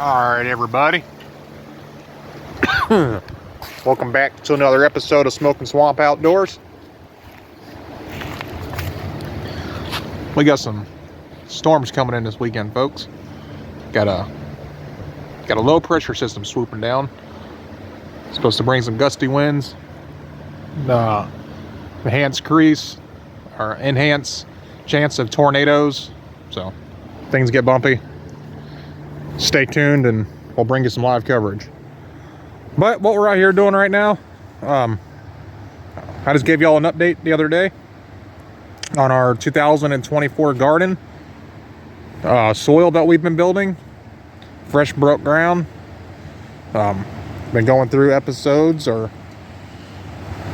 Alright everybody, welcome back to another episode of Smoking Swamp Outdoors. We got some storms coming in this weekend, folks. Got a low pressure system swooping down. It's supposed to bring some gusty winds, enhance chance of tornadoes. So things get bumpy. Stay tuned and we'll bring you some live coverage. But what we're out here doing right now, I just gave y'all an update the other day on our 2024 garden. Soil that we've been building, fresh broke ground. Been going through episodes or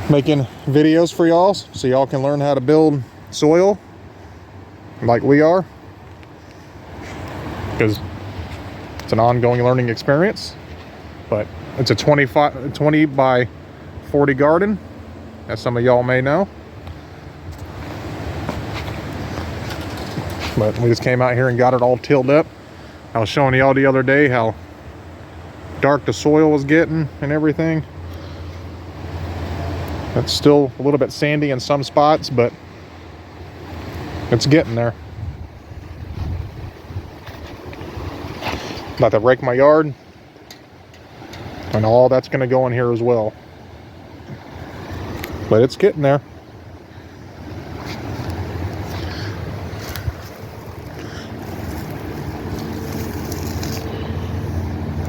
making videos for y'all so y'all can learn how to build soil like we are, because it's an ongoing learning experience. But it's a 20 by 40 garden, as some of y'all may know. But we just came out here and got it all tilled up. I was showing y'all the other day how dark the soil was getting and everything. It's still a little bit sandy in some spots, but it's getting there. About to rake my yard, and all that's going to go in here as well. But it's getting there.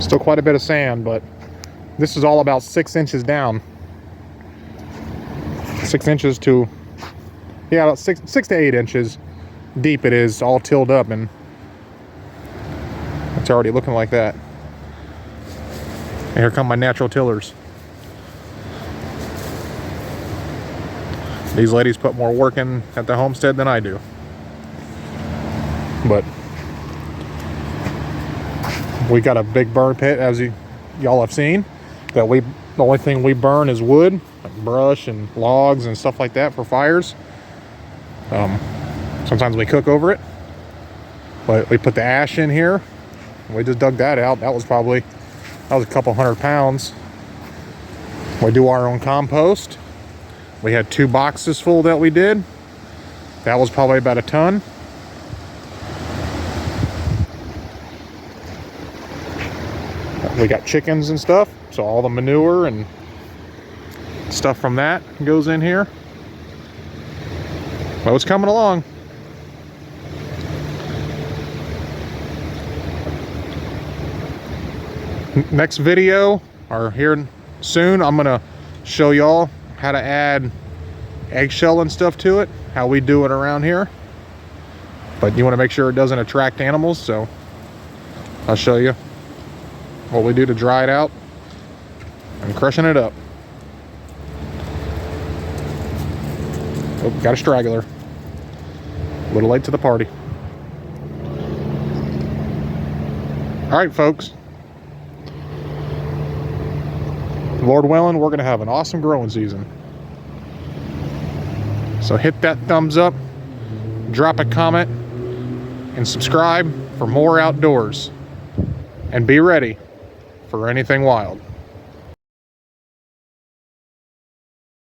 Still quite a bit of sand, but this is all about 6 inches down. 6 inches to, yeah, about 6 to 8 inches deep it is, all tilled up, and it's already looking like that. And here come my natural tillers. These ladies put more work in at the homestead than I do. But we got a big burn pit, as y'all have seen. The only thing we burn is wood, like brush and logs and stuff like that for fires. Sometimes we cook over it. But we put the ash in here. We just dug that out. That was a couple 100 pounds. We do our own compost. We had 2 boxes full that we did. That was probably about a ton. We got chickens and stuff, so all the manure and stuff from that goes in here. Well, it's coming along. Next video, or here soon, I'm gonna show y'all how to add eggshell and stuff to it, how we do it around here. But you want to make sure it doesn't attract animals, so I'll show you what we do to dry it out and crushing it up. Oh, got a straggler. A little late to the party. All right, folks. Lord willing, we're going to have an awesome growing season. So hit that thumbs up, drop a comment, and subscribe for more outdoors. And be ready for anything wild.